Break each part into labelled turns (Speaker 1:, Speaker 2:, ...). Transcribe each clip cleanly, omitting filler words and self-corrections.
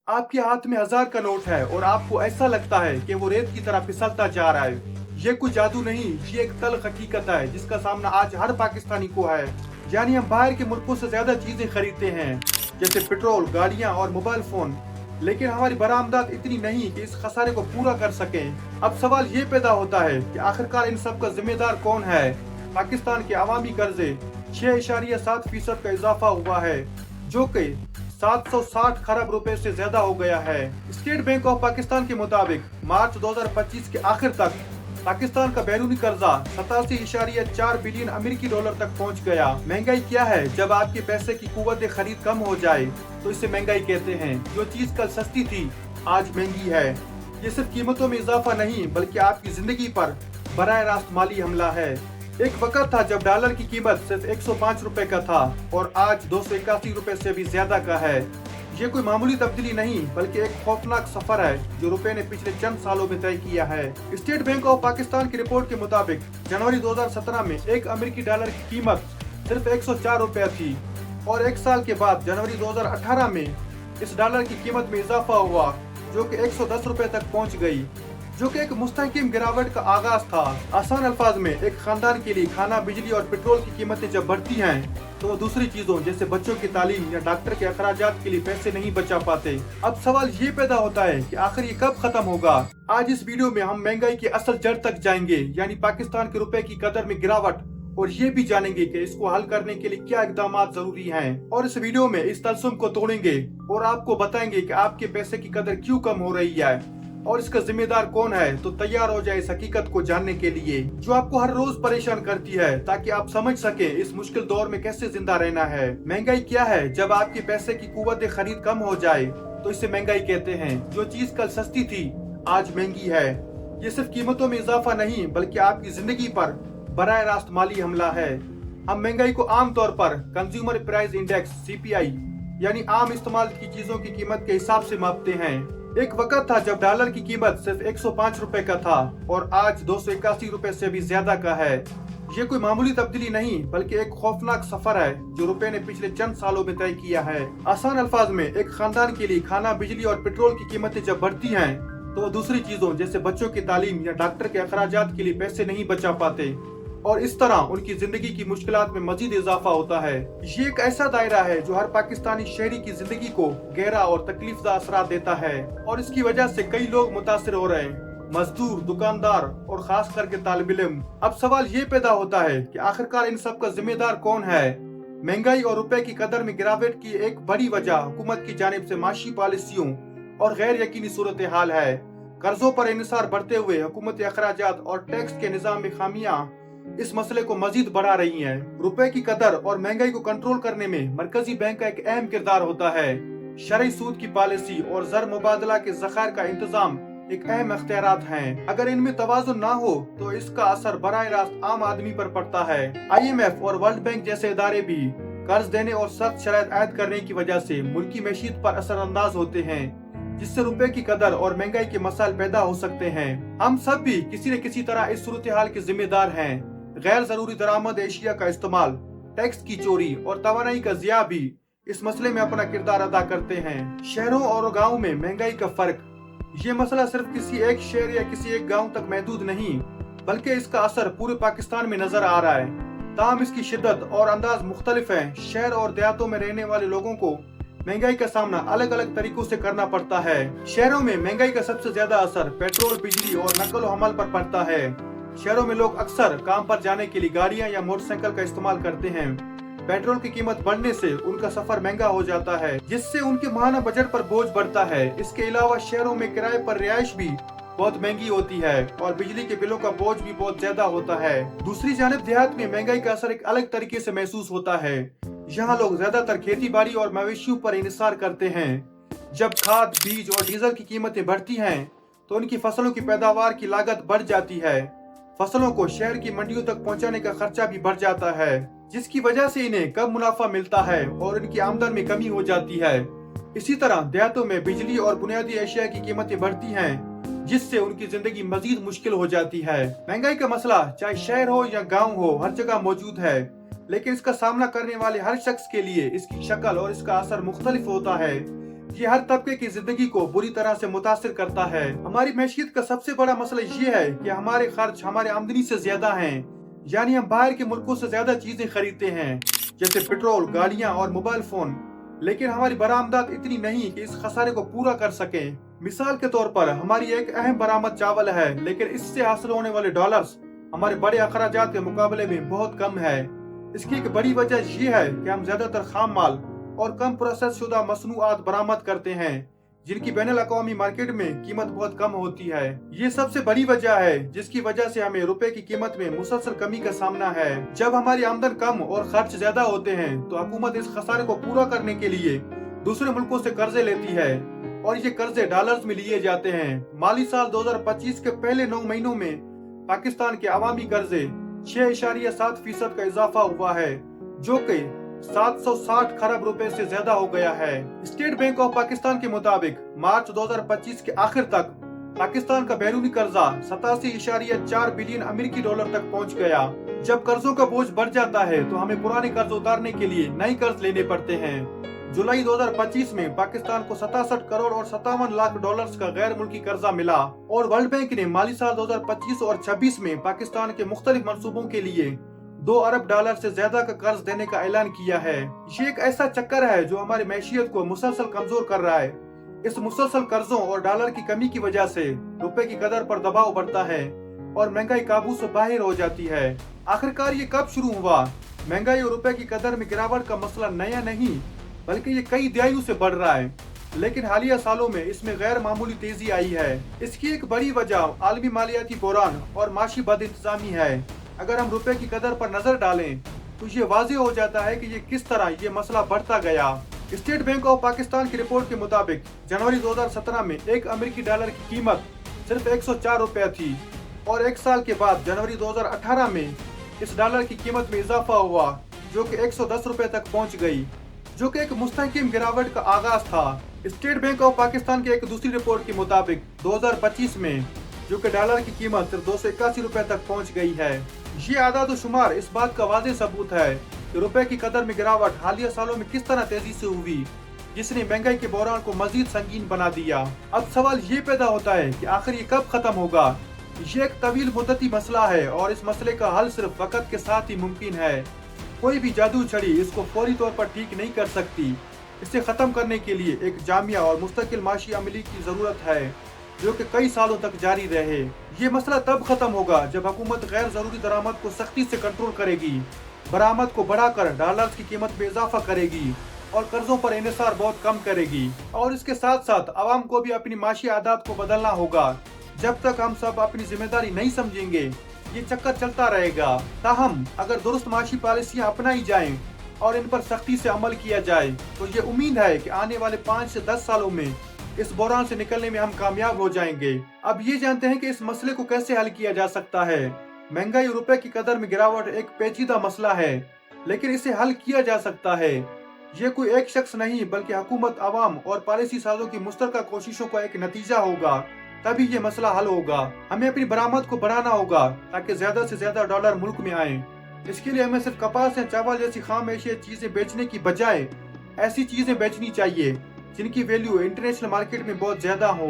Speaker 1: आपके हाथ में 1000 का नोट है और आपको ऐसा लगता है कि वो रेत की तरह फिसलता जा रहा है। ये कोई जादू नहीं, ये एक तल्ख हकीकत है जिसका सामना आज हर पाकिस्तानी को है। यानी हम बाहर के मुल्कों से ज्यादा चीजें खरीदते हैं, जैसे पेट्रोल, गाड़ियां और मोबाइल फोन, लेकिन हमारी बरामदात इतनी नहीं कि इस खसारे को पूरा कर सकें। अब सवाल ये पैदा होता है कि आखिरकार इन सब का जिम्मेदार कौन है। पाकिस्तान के अवामी कर्जे 6.7% का इजाफा हुआ है, जो कि 760 खरब रुपए से ज्यादा हो गया है। स्टेट बैंक ऑफ पाकिस्तान के मुताबिक मार्च 2025 के आखिर तक पाकिस्तान का बैरूनी कर्जा 87.4 बिलियन अमेरिकी डॉलर तक पहुंच गया। महंगाई क्या है? जब आपके पैसे की कुव्वत खरीद कम हो जाए तो इसे महंगाई कहते हैं। जो चीज कल सस्ती थी आज महंगी है। ये सिर्फ कीमतों में इजाफा नहीं बल्कि आपकी जिंदगी पर बराह रास्त माली हमला है। एक वक्त था जब डॉलर की कीमत सिर्फ 105 रुपए का था और आज 281 रुपए से भी ज्यादा का है। ये कोई मामूली तब्दीली नहीं बल्कि एक खौफनाक सफर है जो रुपए ने पिछले चंद सालों में तय किया है। स्टेट बैंक ऑफ पाकिस्तान की रिपोर्ट के मुताबिक जनवरी 2017 में एक अमेरिकी डॉलर की कीमत सिर्फ 104 रुपया थी और एक साल के बाद जनवरी 2018 में इस डॉलर की कीमत में इजाफा हुआ जो कि 110 रुपए तक पहुंच गई, जो कि एक मुस्तहकिम गिरावट का आगाज था। आसान अल्फाज में एक खानदान के लिए खाना, बिजली और पेट्रोल की कीमतें जब बढ़ती हैं तो वो दूसरी चीजों जैसे बच्चों की तालीम या डॉक्टर के अखराजात के लिए पैसे नहीं बचा पाते। अब सवाल ये पैदा होता है कि आखिर ये कब खत्म होगा। आज इस वीडियो में हम महंगाई की असल जड़ तक जाएंगे, यानी पाकिस्तान के रुपए की कदर में गिरावट, और ये भी जानेंगे कि इसको हल करने के लिए क्या इकदाम जरूरी हैं। और इस वीडियो में इस तलसुम को तोड़ेंगे और आपको बताएंगे कि आपके पैसे की कदर क्यों कम हो रही है और इसका जिम्मेदार कौन है। तो तैयार हो जाए इस हकीकत को जानने के लिए जो आपको हर रोज परेशान करती है, ताकि आप समझ सके इस मुश्किल दौर में कैसे जिंदा रहना है। महंगाई क्या है? जब आपके पैसे की कुव्वत खरीद कम हो जाए तो इसे महंगाई कहते हैं। जो चीज कल सस्ती थी आज महंगी है। ये सिर्फ कीमतों में इजाफा नहीं बल्कि आपकी जिंदगी पर बराह रास्त माली हमला है। हम महंगाई को आम तौर पर कंज्यूमर प्राइस इंडेक्स CPI यानी आम इस्तेमाल की चीजों की कीमत के हिसाब से मापते हैं। एक वक्त था जब डॉलर की कीमत सिर्फ 105 रुपए का था और आज 281 रुपए से भी ज्यादा का है। ये कोई मामूली तब्दीली नहीं बल्कि एक खौफनाक सफर है जो रुपए ने पिछले चंद सालों में तय किया है। आसान अल्फाज में एक खानदान के लिए खाना, बिजली और पेट्रोल की कीमतें जब बढ़ती हैं तो वो दूसरी चीजों जैसे बच्चों की तालीम या डॉक्टर के अखराजात के लिए पैसे नहीं बचा पाते और इस तरह उनकी जिंदगी की मुश्किलात में मजीद इजाफा होता है। ये एक ऐसा दायरा है जो हर पाकिस्तानी शहरी की जिंदगी को गहरा और तकलीफदा असरात देता है और इसकी वजह से कई लोग मुतासिर हो रहे हैं, मजदूर, दुकानदार और खास करके तालिब इल्म। अब सवाल ये पैदा होता है कि आखिरकार इन सब का जिम्मेदार कौन है। महंगाई और रुपए की कदर में गिरावट की एक बड़ी वजह हुकूमत की जानिब से माशी पॉलिसियों और गैर यकीनी सूरत हाल है। कर्जों पर इन्हिसार बढ़ते हुए हुकूमती अखराजात और टैक्स के निजाम में खामियां इस मसले को मजीद बढ़ा रही हैं। रुपए की कदर और महंगाई को कंट्रोल करने में मरकजी बैंक का एक अहम किरदार होता है। शरई सूद की पॉलिसी और ज़र मुबादला के ज़खायर का इंतजाम एक अहम अख्तियारात हैं। अगर इनमें तवाज़ुन ना हो तो इसका असर बराह रास्त आम आदमी पर पड़ता है। IMF और वर्ल्ड बैंक जैसे इदारे भी कर्ज देने और सख्त शराइत आयद करने की वजह से मुल्की मैशियत पर असरअंदाज होते हैं, जिससे रुपए की कदर और महंगाई के मसाइल पैदा हो सकते हैं। हम सब भी किसी न किसी तरह इस सूरत हाल के जिम्मेदार हैं। गैर जरूरी दरामद एशिया का इस्तेमाल, टैक्स की चोरी और तवानाई का ज़िया भी इस मसले में अपना किरदार अदा करते हैं। शहरों और गाँव में महंगाई का फर्क, ये मसला सिर्फ किसी एक शहर या किसी एक गाँव तक महदूद नहीं बल्कि इसका असर पूरे पाकिस्तान में नजर आ रहा है। ताहम इसकी शिद्दत और अंदाज मुख्तलिफ है। शहर और देहातों में रहने वाले लोगों को महंगाई का सामना अलग अलग तरीकों से करना पड़ता है। शहरों में महंगाई का सबसे ज्यादा असर पेट्रोल, बिजली और नकल व हमल पर पड़ता है। शहरों में लोग अक्सर काम पर जाने के लिए गाड़ियां या मोटरसाइकिल का इस्तेमाल करते हैं। पेट्रोल की कीमत बढ़ने से उनका सफर महंगा हो जाता है, जिससे उनके माहाना बजट पर बोझ बढ़ता है। इसके अलावा शहरों में किराए पर रिहाइश भी बहुत महंगी होती है और बिजली के बिलों का बोझ भी बहुत ज्यादा होता है। दूसरी जानिब देहात में महंगाई का असर एक अलग तरीके से महसूस होता है। यहाँ लोग ज्यादातर खेती बाड़ी और मवेशियों पर इन्हिसार करते हैं। जब खाद, बीज और डीजल की कीमतें बढ़ती हैं तो उनकी फसलों की पैदावार की लागत बढ़ जाती है। फसलों को शहर की मंडियों तक पहुंचाने का खर्चा भी बढ़ जाता है, जिसकी वजह से इन्हें कम मुनाफा मिलता है और इनकी आमदन में कमी हो जाती है। इसी तरह देहातों में बिजली और बुनियादी अशिया की कीमतें बढ़ती हैं, जिससे उनकी जिंदगी मजीद मुश्किल हो जाती है। महंगाई का मसला चाहे शहर हो या गाँव हो हर जगह मौजूद है, लेकिन इसका सामना करने वाले हर शख्स के लिए इसकी शक्ल और इसका असर मुख्तलिफ होता है। ये हर तबके की जिंदगी को बुरी तरह से मुतासिर करता है। हमारी मैशियत का सबसे बड़ा मसला ये है कि हमारे खर्च हमारे आमदनी से ज्यादा हैं, यानी हम बाहर के मुल्कों से ज्यादा चीजें खरीदते हैं, जैसे पेट्रोल, गाड़ियां और मोबाइल फोन, लेकिन हमारी बरामदात इतनी नहीं कि इस खसारे को पूरा कर सकें। मिसाल के तौर पर हमारी एक अहम बरामद चावल है, लेकिन इससे हासिल होने वाले डॉलर्स हमारे बड़े अखराजात के मुकाबले में बहुत कम है। इसकी एक बड़ी वजह यह है कि हम ज्यादातर खाम माल और कम प्रोसेस शुदा मसनूआत बरामद करते हैं, जिनकी बैनुल अक़वामी मार्केट में कीमत बहुत कम होती है। ये सबसे बड़ी वजह है जिसकी वजह से हमें रुपए की कीमत में मुसलसल कमी का सामना है। जब हमारी आमदन कम और खर्च ज्यादा होते हैं तो हुकूमत इस खसारे को पूरा करने के लिए दूसरे मुल्कों से कर्जे लेती है और ये कर्जे डॉलर्स में लिए जाते हैं। माली साल 2025 के पहले 9 महीनों में पाकिस्तान के अवामी कर्जे 6.7% का इजाफा हुआ है, जो कि 760 खरब रुपए से ज्यादा हो गया है। स्टेट बैंक ऑफ पाकिस्तान के मुताबिक मार्च 2025 के आखिर तक पाकिस्तान का बैरूनी कर्जा 87.4 बिलियन अमेरिकी डॉलर तक पहुंच गया। जब कर्जों का बोझ बढ़ जाता है तो हमें पुराने कर्ज उतारने के लिए नए कर्ज लेने पड़ते हैं। जुलाई 2025 में पाकिस्तान को 67 करोड़ और 57 लाख डॉलर्स का गैर मुल्की कर्जा मिला और वर्ल्ड बैंक ने माली साल 2025 और 26 में पाकिस्तान के मुख्तलिफ मंसूबों के लिए 2 अरब डॉलर से ज्यादा का कर्ज देने का ऐलान किया है। ये एक ऐसा चक्कर है जो हमारी मैशियत को मुसलसल कमजोर कर रहा है। इस मुसलसल कर्जों और डॉलर की कमी की वजह से रुपए की कदर पर दबाव बढ़ता है और महंगाई काबू से बाहर हो जाती है। आखिरकार ये कब शुरू हुआ? महंगाई और रुपए की कदर में गिरावट का मसला नया नहीं, बल्कि ये कई दहाइयों से बढ़ रहा है, लेकिन हालिया सालों में इसमें गैर मामूली तेजी आई है। इसकी एक बड़ी वजह आलमी मालियाती बहरान और माशी बदइंतजामी है। अगर हम रुपए की कदर पर नजर डालें तो ये वाज़ेह हो जाता है कि ये किस तरह ये मसला बढ़ता गया। स्टेट बैंक ऑफ पाकिस्तान की रिपोर्ट के मुताबिक जनवरी 2017 में एक अमेरिकी डॉलर की कीमत सिर्फ 104 रुपया थी और एक साल के बाद जनवरी 2018 में इस डॉलर की कीमत में इजाफा हुआ, जो कि 110 रुपए तक पहुंच गई, जो कि एक मुस्तहकिम गिरावट का आगाज था। स्टेट बैंक ऑफ पाकिस्तान की एक दूसरी रिपोर्ट के मुताबिक 2025 में जो कि डॉलर की कीमत सिर्फ 281 रुपए तक पहुंच गई है। ये आदाद और शुमार इस बात का वाज़ेह सबूत है कि रुपए की कदर में गिरावट हालिया सालों में किस तरह तेजी से हुई, जिसने महंगाई के बहरान को मजीद संगीन बना दिया। अब सवाल ये पैदा होता है कि आखिर ये कब खत्म होगा? ये एक तवील मुद्दती मसला है और इस मसले का हल सिर्फ वक्त के साथ ही मुमकिन है। कोई भी जादू छड़ी इसको फौरी तौर पर ठीक नहीं कर सकती। इसे खत्म करने के लिए एक जामिया और मुस्तकिल माशी अमली की जरूरत है, जो कि कई सालों तक जारी रहे। ये मसला तब खत्म होगा जब हुकूमत गैर जरूरी दरामद को सख्ती से कंट्रोल करेगी, बरामद को बढ़ाकर डॉलर्स की कीमत में इजाफा करेगी और कर्जों पर इन्हिसार बहुत कम करेगी। और इसके साथ साथ आवाम को भी अपनी माशी आदत को बदलना होगा। जब तक हम सब अपनी जिम्मेदारी नहीं समझेंगे ये चक्कर चलता रहेगा। ताहम अगर दुरुस्त माशी पॉलिसियां अपनाई जाएं और इन पर सख्ती से अमल किया जाए तो ये उम्मीद है कि आने वाले 5 से 10 सालों में इस बहरान से निकलने में हम कामयाब हो जाएंगे। अब ये जानते हैं कि इस मसले को कैसे हल किया जा सकता है। महंगाई और रुपए की कदर में गिरावट एक पेचीदा मसला है, लेकिन इसे हल किया जा सकता है। ये कोई एक शख्स नहीं बल्कि हुकूमत, आवाम और पॉलिसी साजों की मुश्तरका कोशिशों का एक नतीजा होगा। तभी ये मसला हल होगा। हमें अपनी बरामद को बढ़ाना होगा ताकि ज्यादा से ज्यादा डॉलर मुल्क में आए। इसके लिए हमें सिर्फ कपास या चावल जैसी खाम एशिया चीजें बेचने की बजाय ऐसी चीजें बेचनी चाहिए जिनकी वैल्यू इंटरनेशनल मार्केट में बहुत ज्यादा हो,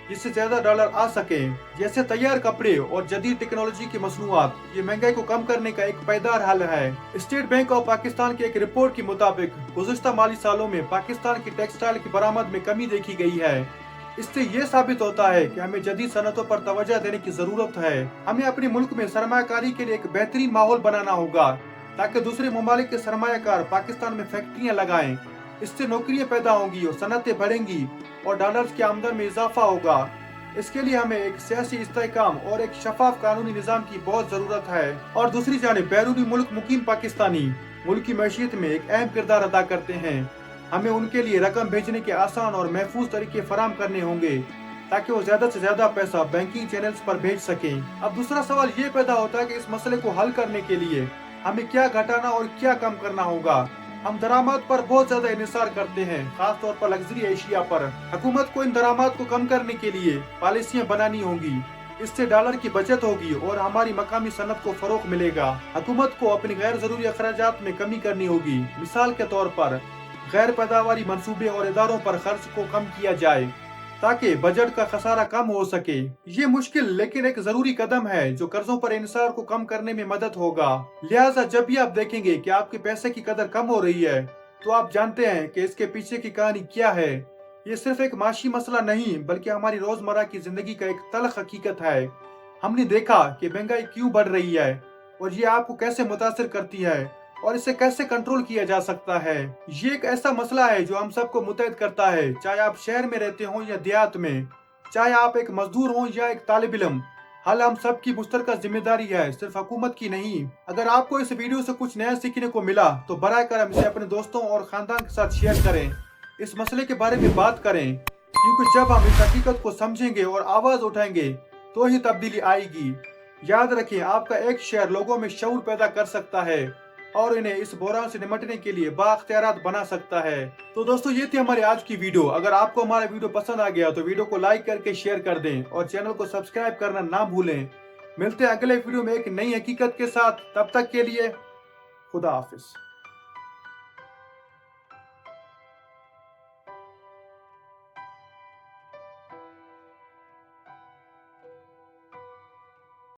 Speaker 1: जिससे ज्यादा डॉलर आ सके, जैसे तैयार कपड़े और जदीद टेक्नोलॉजी की मसनूआत। ये महंगाई को कम करने का एक पायदार हल है। स्टेट बैंक ऑफ पाकिस्तान की एक रिपोर्ट के मुताबिक गुज़श्ता माली सालों में पाकिस्तान की टेक्सटाइल की बरामद में कमी देखी गई है। इससे ये साबित होता है कि हमें जदीद सनतों पर तवज्जो देने की जरूरत है। हमें अपने मुल्क में सरमायाकारी के लिए एक बेहतरीन माहौल बनाना होगा ताकि दूसरे ममालिक के सरमायाकार पाकिस्तान में फैक्ट्रियां लगाएं। इससे नौकरियां पैदा होंगी और सनतें बढ़ेंगी और डॉलर्स की आमदन में इजाफा होगा। इसके लिए हमें एक सियासी इस्तेहकाम और एक शफाफ कानूनी निजाम की बहुत जरूरत है। और दूसरी जानिब बैरूनी मुल्क मुकीम पाकिस्तानी मुल्क की मैशियत में एक अहम किरदार अदा करते हैं। हमें उनके लिए रकम भेजने के आसान और महफूज तरीके फराम करने होंगे ताकि वो ज्यादा से ज्यादा पैसा बैंकिंग चैनल्स पर भेज सकें। अब दूसरा सवाल ये पैदा होता है कि इस मसले को हल करने के लिए हमें क्या घटाना और क्या कम करना होगा। हम दरामद पर बहुत ज्यादा इन्हिसार करते हैं, खास तौर पर लग्जरी एशिया पर। हुकूमत को इन दरामद को कम करने के लिए पॉलिसियां बनानी होंगी। इससे डॉलर की बचत होगी और हमारी मकामी सनत को फरोग मिलेगा। हुकूमत को अपनी गैर जरूरी अखराजात में कमी करनी होगी। मिसाल के तौर पर गैर पैदावारी मंसूबे और इदारों पर खर्च को कम किया जाए ताकि बजट का खसारा कम हो सके। ये मुश्किल लेकिन एक जरूरी कदम है जो कर्जों पर इंसार को कम करने में मदद होगा। लिहाजा जब भी आप देखेंगे कि आपके पैसे की कदर कम हो रही है तो आप जानते हैं कि इसके पीछे की कहानी क्या है। ये सिर्फ एक माशी मसला नहीं बल्कि हमारी रोजमर्रा की जिंदगी का एक तल्ख हकीकत है। हमने देखा कि महंगाई क्यों बढ़ रही है और ये आपको कैसे मुतासिर करती है और इसे कैसे कंट्रोल किया जा सकता है। ये एक ऐसा मसला है जो हम सबको मुतहद करता है, चाहे आप शहर में रहते हो या देहात में, चाहे आप एक मजदूर हो या एक तालिब इल्म। हल हम सब की मुश्तरका जिम्मेदारी है, सिर्फ हुकूमत की नहीं। अगर आपको इस वीडियो से कुछ नया सीखने को मिला तो बराए करम इसे अपने दोस्तों और खानदान के साथ शेयर करें। इस मसले के बारे में बात करें, क्योंकि जब हम इस हकीकत को समझेंगे और आवाज उठाएंगे तो ही तब्दीली आएगी। याद रखें, आपका एक शेयर लोगों में शऊर पैदा कर सकता है और इन्हें इस बहरान से निपटने के लिए बाख्तियारात बना सकता है। तो दोस्तों, ये थी हमारी आज की वीडियो। अगर आपको हमारा वीडियो पसंद आ गया तो वीडियो को लाइक करके शेयर कर दें और चैनल को सब्सक्राइब करना ना भूलें। मिलते हैं अगले वीडियो में एक नई हकीकत के साथ। तब तक के लिए खुदा हाफिज।